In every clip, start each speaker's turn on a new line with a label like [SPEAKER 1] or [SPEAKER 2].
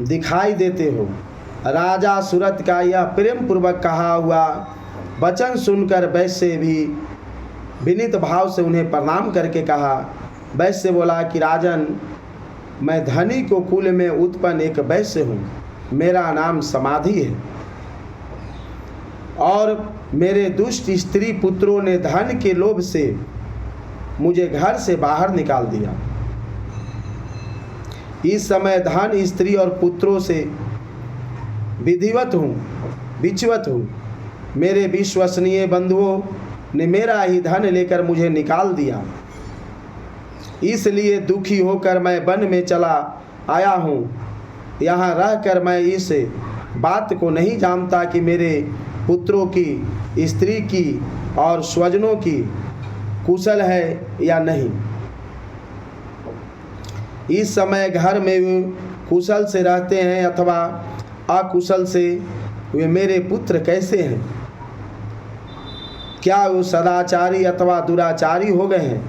[SPEAKER 1] दिखाई देते हो। राजा सूरत का यह प्रेम पूर्वक कहा हुआ वचन सुनकर वैश्य भी विनीत भाव से उन्हें प्रणाम करके कहा। वैश्य बोला कि राजन, मैं धनी को कुल में उत्पन्न एक वैश्य हूँ। मेरा नाम समाधि है और मेरे दुष्ट स्त्री पुत्रों ने धन के लोभ से मुझे घर से बाहर निकाल दिया। इस समय धन, स्त्री और पुत्रों से विचवत हूँ। मेरे विश्वसनीय बंधुओं ने मेरा ही धन लेकर मुझे निकाल दिया। इसलिए दुखी होकर मैं वन में चला आया हूँ। यहाँ रहकर मैं इस बात को नहीं जानता कि मेरे पुत्रों की, स्त्री की और स्वजनों की कुशल है या नहीं। इस समय घर में वे कुशल से रहते हैं अथवा अकुशल से, वे मेरे पुत्र कैसे हैं? क्या वो सदाचारी अथवा दुराचारी हो गए हैं?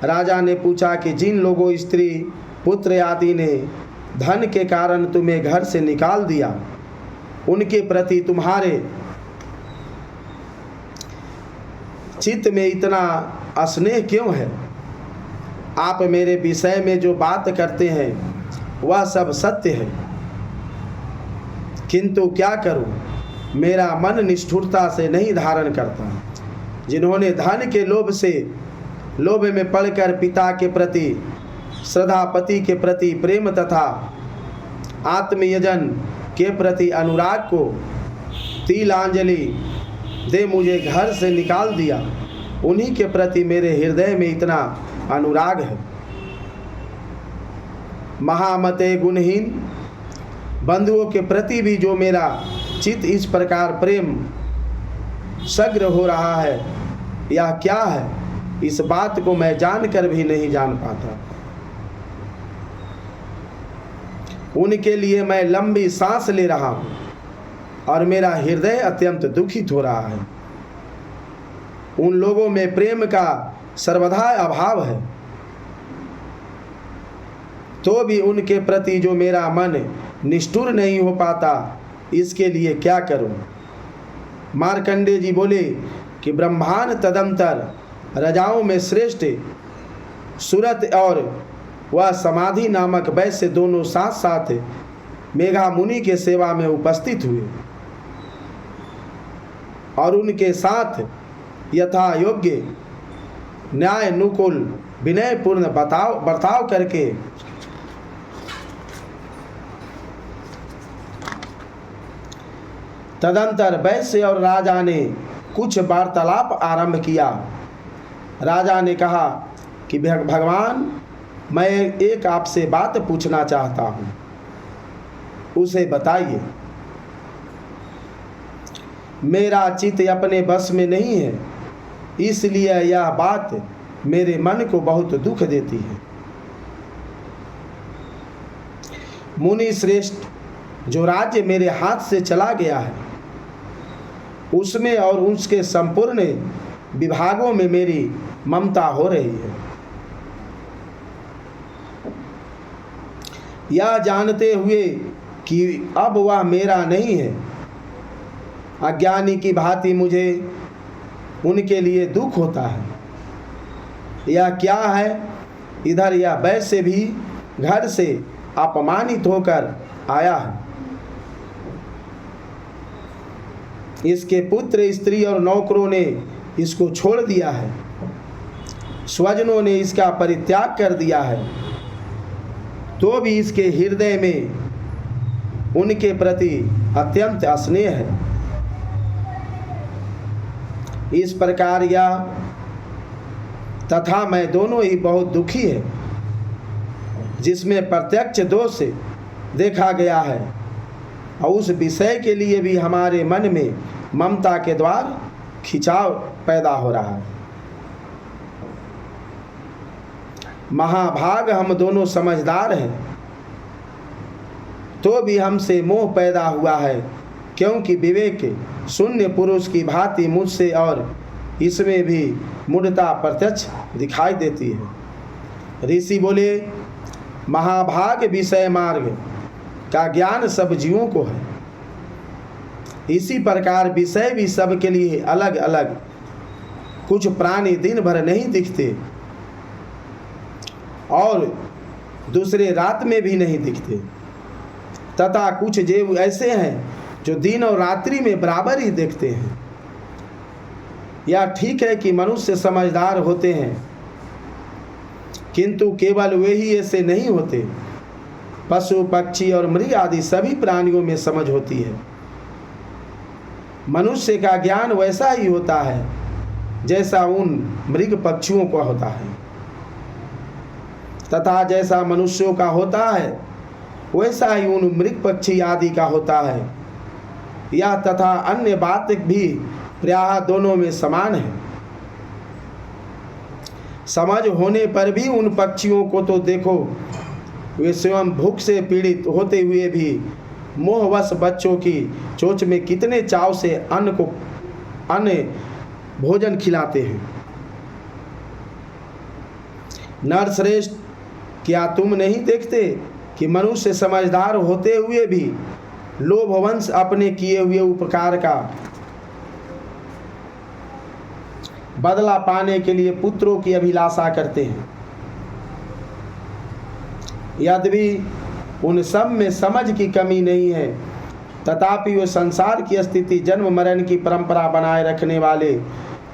[SPEAKER 1] राजा ने पूछा कि जिन लोगों, स्त्री, पुत्र आदि ने धन के कारण तुम्हें घर से निकाल दिया, उनके प्रति तुम्हारे चित्त में इतना स्नेह क्यों है? आप मेरे विषय में जो बात करते हैं वह सब सत्य है, किंतु क्या करूं, मेरा मन निष्ठुरता से नहीं धारण करता। जिन्होंने धन के लोभ में पड़कर पिता के प्रति श्रद्धा, पति के प्रति प्रेम तथा आत्मयजन के प्रति अनुराग को तिलांजलि दे मुझे घर से निकाल दिया, उन्हीं के प्रति मेरे हृदय में इतना अनुराग है। महामते गुणहीन बंधुओं के प्रति भी जो मेरा चित्त इस प्रकार प्रेम सग्र हो रहा है, यह क्या है? इस बात को मैं जानकर भी नहीं जान पाता। उनके लिए मैं लंबी सांस ले रहा हूँ और मेरा हृदय अत्यंत दुखित हो रहा है। उन लोगों में प्रेम का सर्वथा अभाव है, तो भी उनके प्रति जो मेरा मन निष्ठुर नहीं हो पाता, इसके लिए क्या करूं? मार्कंडेय जी बोले कि ब्रह्मांड तदंतर रजाओं में श्रेष्ठ सूरत और वह समाधि नामक वैश्य दोनों साथ साथ मेघा मुनि के सेवा में उपस्थित हुए और उनके साथ यथा योग्य न्याय अनुकूल विनयपूर्ण बर्ताव करके तदंतर वैश्य और राजा ने कुछ वार्तालाप आरंभ किया। राजा ने कहा कि भगवान, मैं एक आपसे बात पूछना चाहता हूँ, उसे बताइए। मेरा चित्त अपने बस में नहीं है, इसलिए यह बात मेरे मन को बहुत दुख देती है। मुनि श्रेष्ठ, जो राज्य मेरे हाथ से चला गया है, उसमें और उसके संपूर्ण विभागों में मेरी ममता हो रही है। यह जानते हुए कि अब वह मेरा नहीं है, अज्ञानी की भांति मुझे उनके लिए दुख होता है। यह क्या है? इधर यह वैश्य भी घर से अपमानित होकर आया है। इसके पुत्र, स्त्री और नौकरों ने इसको छोड़ दिया है, स्वजनों ने इसका परित्याग कर दिया है, तो भी इसके हृदय में उनके प्रति अत्यंत स्नेह है। इस प्रकार यह तथा मैं दोनों ही बहुत दुखी है, जिसमें प्रत्यक्ष दोष देखा गया है और उस विषय के लिए भी हमारे मन में ममता के द्वारा खिंचाव पैदा हो रहा है। महाभाग हम दोनों समझदार हैं, तो भी हमसे मोह पैदा हुआ है, क्योंकि विवेक शून्य पुरुष की भांति मुझसे और इसमें भी मूढ़ता प्रत्यक्ष दिखाई देती है। ऋषि बोले, महाभाग विषय मार्ग का ज्ञान सब जीवों को है। इसी प्रकार विषय भी सबके लिए अलग अलग। कुछ प्राणी दिन भर नहीं दिखते और दूसरे रात में भी नहीं दिखते, तथा कुछ जीव ऐसे हैं जो दिन और रात्रि में बराबर ही देखते हैं। यह ठीक है कि मनुष्य समझदार होते हैं, किंतु केवल वे ही ऐसे नहीं होते। पशु पक्षी और मृग आदि सभी प्राणियों में समझ होती है। मनुष्य का ज्ञान वैसा ही होता है जैसा उन मृग पक्षियों का होता है, तथा जैसा मनुष्यों का होता है वैसा ही उन मृग पक्षी आदि का होता है। यह तथा अन्य बात भी प्रायः दोनों में समान है। समझ होने पर भी उन पक्षियों को तो देखो, वे स्वयं भूख से पीड़ित होते हुए भी मोहवश बच्चों की चोंच में कितने चाव से अन्न भोजन खिलाते हैं। नरश्रेष्ठ, क्या तुम नहीं देखते कि मनुष्य समझदार होते हुए भी लोभवंश अपने किए हुए उपकार का बदला पाने के लिए पुत्रों की अभिलाषा करते हैं। यद्यपि उन सब में समझ की कमी नहीं है, तथापि वे संसार की स्थिति, जन्म मरण की परंपरा बनाए रखने वाले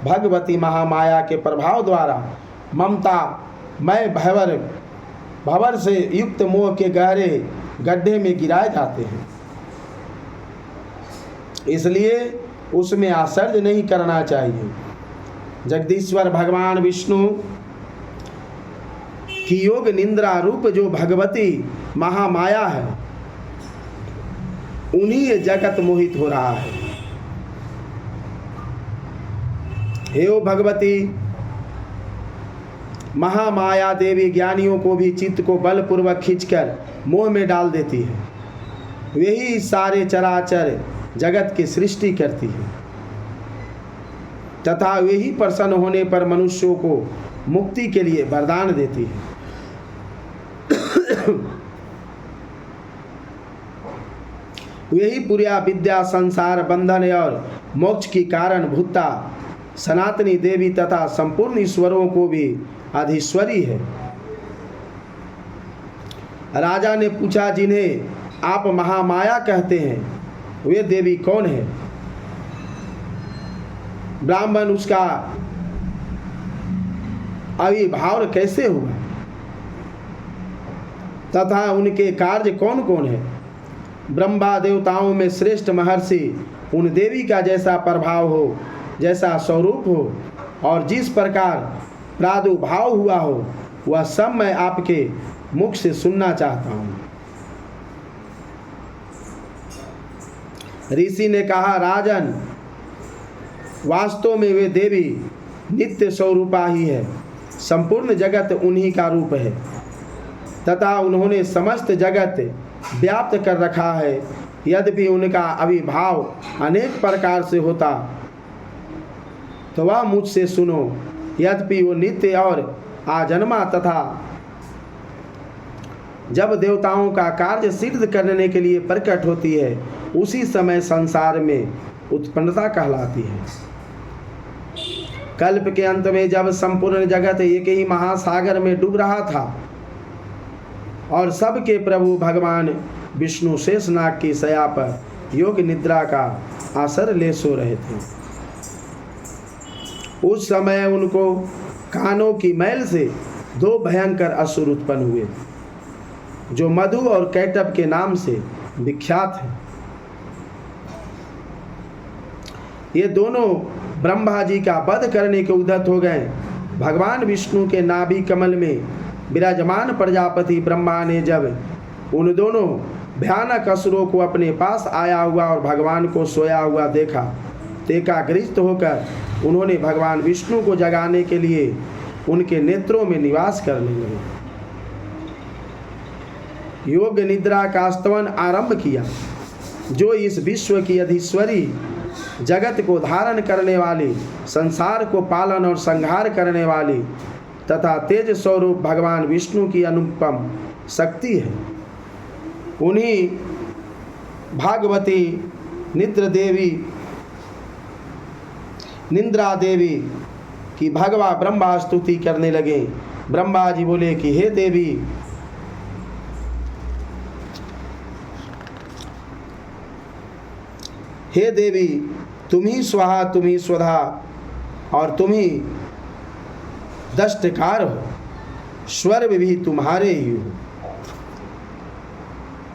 [SPEAKER 1] भगवती महामाया के प्रभाव द्वारा ममता मैं भंवर से युक्त मोह के गहरे गड्ढे में गिराए जाते हैं। इसलिए उसमें आश्चर्य नहीं करना चाहिए। जगदीश्वर भगवान विष्णु की योग निंद्रा रूप जो भगवती महामाया है, उन्हीं ये जगत मोहित हो रहा है। हे ओ भगवती महामाया देवी ज्ञानियों को भी चित्त को बलपूर्वक खींचकर मोह में डाल देती है। वही सारे चराचर जगत की सृष्टि करती है, तथा वही प्रसन्न होने पर मनुष्यों को मुक्ति के लिए वरदान देती है। वही पूरा विद्या, संसार बंधन और मोक्ष की कारण भूता सनातनी देवी तथा संपूर्ण ईश्वरों को भी अधीश्वरी है। राजा ने पूछा, जिन्हें आप महामाया कहते हैं, वे देवी कौन है? ब्राह्मण, उसका आविर्भाव कैसे हुआ तथा उनके कार्य कौन कौन है? ब्रह्मा देवताओं में श्रेष्ठ महर्षि उन देवी का जैसा प्रभाव हो, जैसा स्वरूप हो और जिस प्रकार प्रादुर्भाव हुआ हो, वह सब मैं आपके मुख से सुनना चाहता हूँ। ऋषि ने कहा, राजन, वास्तव में वे देवी नित्य स्वरूपा ही है। संपूर्ण जगत उन्हीं का रूप है तथा उन्होंने समस्त जगत व्याप्त कर रखा है। यद्यपि उनका आविर्भाव अनेक प्रकार से होता तो वह मुझसे सुनो। यद्यपि वो नित्य और आजन्मा तथा जब देवताओं का कार्य सिद्ध करने के लिए प्रकट होती है, उसी समय संसार में उत्पन्नता कहलाती है। कल्प के अंत में जब संपूर्ण जगत एक ही महासागर में डूब रहा था और सबके प्रभु भगवान विष्णु शेषनाग की शया पर योग निद्रा का आसर ले सो रहे थे, उस समय उनको कानों की मैल से दो भयंकर असुर उत्पन्न हुए, जो मधु और कैटभ के नाम से विख्यात हैं। ये दोनों ब्रह्मा जी का वध करने के उद्यत हो गए। भगवान विष्णु के नाभि कमल में विराजमान प्रजापति ब्रह्मा ने जब उन दोनों भयानक असुरों को अपने पास आया हुआ और भगवान को सोया हुआ देखा, तो एकाग्रचित्त होकर उन्होंने भगवान विष्णु को जगाने के लिए उनके नेत्रों में निवास करने लगे। योग निद्रा का स्तवन आरंभ किया, जो इस विश्व की अधीश्वरी, जगत को धारण करने वाली, संसार को पालन और संहार करने वाली तथा तेज स्वरूप भगवान विष्णु की अनुपम शक्ति है। उन्हीं भागवती निद्र देवी निंद्रा देवी की भगवा ब्रह्मा स्तुति करने लगे। ब्रह्मा जी बोले कि हे देवी, हे देवी, तुम ही स्वाहा, तुम ही स्वधा और तुम ही दष्टकार हो, स्वर्ग भी तुम्हारे ही हो।